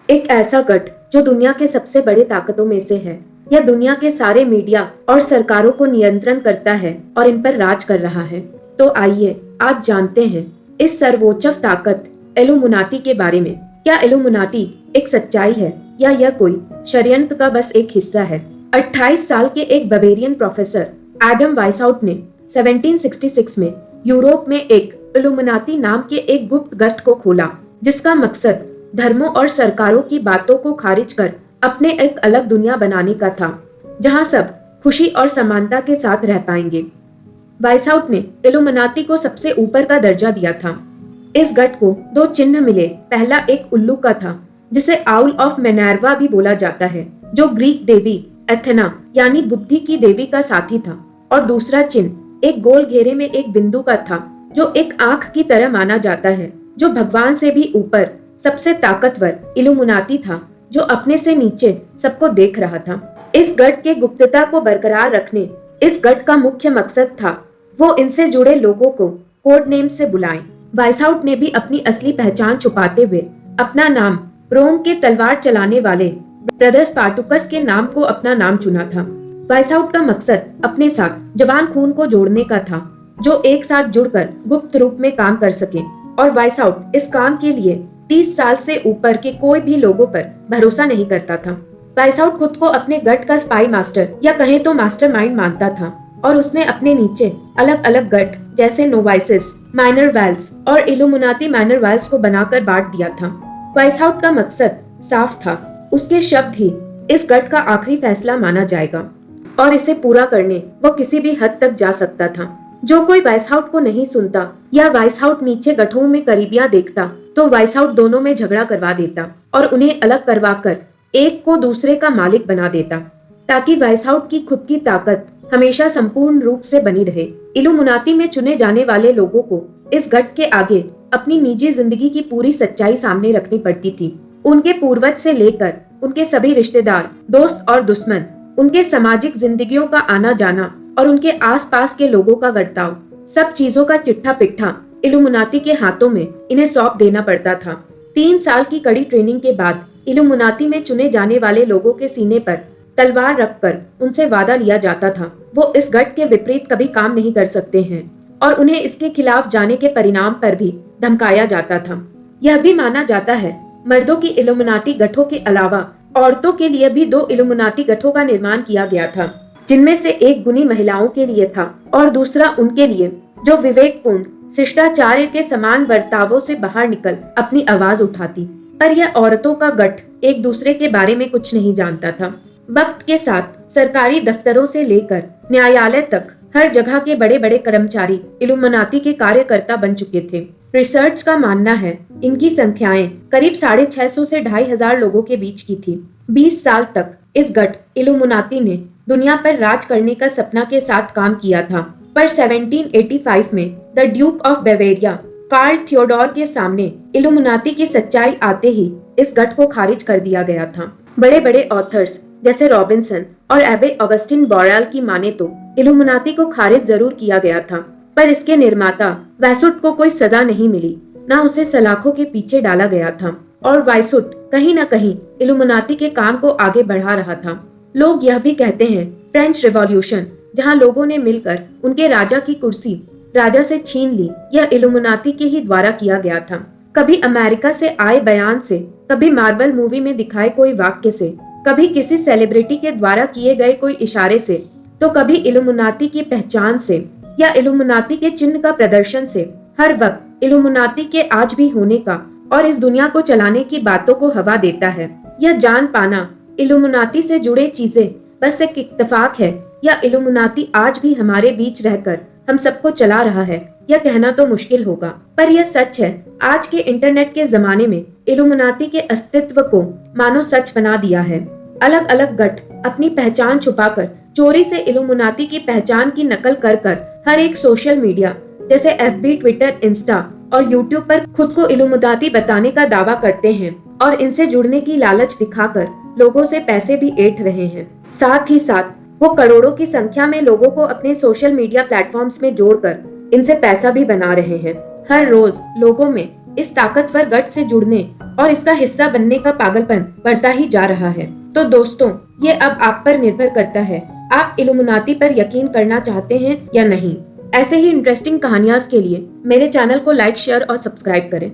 एक ऐसा गठ जो दुनिया के सबसे बड़े ताकतों में से है। यह दुनिया के सारे मीडिया और सरकारों को नियंत्रण करता है और इन पर राज कर रहा है। तो आइए आज जानते हैं इस सर्वोच्च ताकत इल्लुमिनाटी के बारे में। क्या इल्लुमिनाटी एक सच्चाई है या यह कोई षड्यंत्र का बस एक हिस्सा है? 28 साल के एक बवेरियन प्रोफेसर एडम वाइसआउट ने 1766 में यूरोप में एक इल्लुमिनाटी नाम के एक गुप्त गठ को खोला, जिसका मकसद धर्मों और सरकारों की बातों को खारिज कर अपने एक अलग दुनिया बनाने का था, जहां सब खुशी और समानता के साथ रह पाएंगे। वाइसआउट ने इल्लुमिनाटी को सबसे ऊपर का दर्जा दिया था। इस गठ को दो चिन्ह मिले। पहला एक उल्लू का था, जिसे आउल ऑफ मिनर्वा भी बोला जाता है, जो ग्रीक देवी एथेना यानी बुद्धि की देवी का साथी था। और दूसरा चिन्ह एक गोल घेरे में एक बिंदु का था, जो एक आंख की तरह माना जाता है, जो भगवान से भी ऊपर सबसे ताकतवर इल्लुमिनाटी था, जो अपने से नीचे सबको देख रहा था। इस गठ के गुप्तता को बरकरार रखने इस गठ का मुख्य मकसद था वो इनसे जुड़े लोगों को कोड नेम से बुलाएं। वाइसआउट ने भी अपनी असली पहचान छुपाते हुए अपना नाम रोम के तलवार चलाने वाले ब्रदर स्पार्टुकस के नाम को अपना नाम चुना था। वाइसआउट का मकसद अपने साथ जवान खून को जोड़ने का था, जो एक साथ जुड़कर गुप्त रूप में काम कर सके। और वाइसआउट इस काम के लिए 30 साल से ऊपर के कोई भी लोगों पर भरोसा नहीं करता था। वाइसआउट खुद को अपने गठ का स्पाई मास्टर या कहें तो मास्टरमाइंड मानता था, और उसने अपने नीचे अलग अलग गठ जैसे नोवाइसिस, माइनर वेल्स और इल्लुमिनाटी माइनर वेल्स को बनाकर बांट दिया था। वाइसआउट का मकसद साफ था। उसके शब्द ही इस गठ का आखिरी फैसला माना जाएगा, और इसे पूरा करने वो किसी भी हद तक जा सकता था। जो कोई वाइसआउट को नहीं सुनता या वाइसआउट नीचे गठों में करीबियां देखता, तो वाइसआउट दोनों में झगड़ा करवा देता और उन्हें अलग करवाकर एक को दूसरे का मालिक बना देता, ताकि वाइसआउट की खुद की ताकत हमेशा संपूर्ण रूप से बनी रहे। इल्लुमिनाटी में चुने जाने वाले लोगों को इस गठ के आगे अपनी निजी जिंदगी की पूरी सच्चाई सामने रखनी पड़ती थी। उनके पूर्वज से लेकर उनके सभी रिश्तेदार, दोस्त और दुश्मन, उनके सामाजिक जिंदगियों का आना जाना और उनके आसपास के लोगों का बर्ताव, सब चीजों का चिट्ठा पिट्ठा इल्लुमिनाटी के हाथों में इन्हें सौंप देना पड़ता था। 3 साल की कड़ी ट्रेनिंग के बाद इल्लुमिनाटी में चुने जाने वाले लोगों के सीने पर तलवार रखकर उनसे वादा लिया जाता था वो इस गठ के विपरीत कभी काम नहीं कर सकते हैं, और उन्हें इसके खिलाफ जाने के परिणाम पर भी धमकाया जाता था। यह भी माना जाता है मर्दों की इल्लुमिनाटी गठों के अलावा औरतों के लिए भी 2 इल्लुमिनाटी गठों का निर्माण किया गया था, जिनमें से एक गुणी महिलाओं के लिए था और दूसरा उनके लिए जो विवेकपूर्ण शिष्टाचार के समान बर्तावों से बाहर निकल अपनी आवाज उठाती। पर यह औरतों का गठ एक दूसरे के बारे में कुछ नहीं जानता था। वक्त के साथ सरकारी दफ्तरों से लेकर न्यायालय तक हर जगह के बड़े बड़े कर्मचारी इल्लुमिनाटी के कार्यकर्ता बन चुके थे। रिसर्च का मानना है इनकी संख्याएं करीब 650 से 2500 लोगों के बीच की थी। 20 साल तक इस गठ इल्लुमिनाटी ने दुनिया पर राज करने का सपना के साथ काम किया था, पर 1785 में the duke of Bavaria Karl Theodor के सामने इल्लुमिनाटी की सच्चाई आते ही इस गठ को खारिज कर दिया गया था। बड़े बड़े ऑथर्स जैसे रॉबिन्सन और एबे ऑगस्टिन बोरेल की माने तो इल्लुमिनाटी को खारिज जरूर किया गया था, पर इसके निर्माता वाइसआउट को कोई सजा नहीं मिली, न उसे सलाखों के पीछे डाला गया था, और वाइसआउट कहीं न कहीं इल्लुमिनाटी के काम को आगे बढ़ा रहा था। लोग यह भी कहते हैं फ्रेंच रिवॉल्यूशन, जहां लोगों ने मिलकर उनके राजा की कुर्सी राजा से छीन ली, यह इल्लुमिनाटी के ही द्वारा किया गया था। कभी अमेरिका से आए बयान से, कभी मार्वल मूवी में दिखाए कोई वाक्य से, कभी किसी सेलिब्रिटी के द्वारा किए गए कोई इशारे से, तो कभी इल्लुमिनाटी की पहचान से या इल्लुमिनाटी के चिन्ह का प्रदर्शन से। हर वक्त इल्लुमिनाटी के आज भी होने का और इस दुनिया को चलाने की बातों को हवा देता है। यह जान पाना इल्लुमिनाटी से जुड़े चीजें बस एक इत्तेफाक है या इल्लुमिनाटी आज भी हमारे बीच रहकर हम सबको चला रहा है, यह कहना तो मुश्किल होगा। पर यह सच है, आज के इंटरनेट के जमाने में इल्लुमिनाटी के अस्तित्व को मानो सच बना दिया है। अलग अलग गठ अपनी पहचान छुपाकर चोरी से इल्लुमिनाटी की पहचान की नकल कर कर हर एक सोशल मीडिया जैसे FB, ट्विटर, इंस्टा और यूट्यूब पर खुद को इल्लुमिनाटी बताने का दावा करते हैं, और इनसे जुड़ने की लालच दिखाकर लोगों से पैसे भी ऐंठ रहे हैं। साथ ही साथ वो करोड़ों की संख्या में लोगों को अपने सोशल मीडिया प्लेटफॉर्म्स में जोड़कर इनसे पैसा भी बना रहे हैं। हर रोज लोगों में इस ताकतवर गठ से जुड़ने और इसका हिस्सा बनने का पागलपन बढ़ता ही जा रहा है। तो दोस्तों, ये अब आप पर निर्भर करता है, आप इल्यूमिनाटी पर यकीन करना चाहते हैं या नहीं। ऐसे ही इंटरेस्टिंग कहानियां के लिए मेरे चैनल को लाइक, शेयर और सब्सक्राइब करें।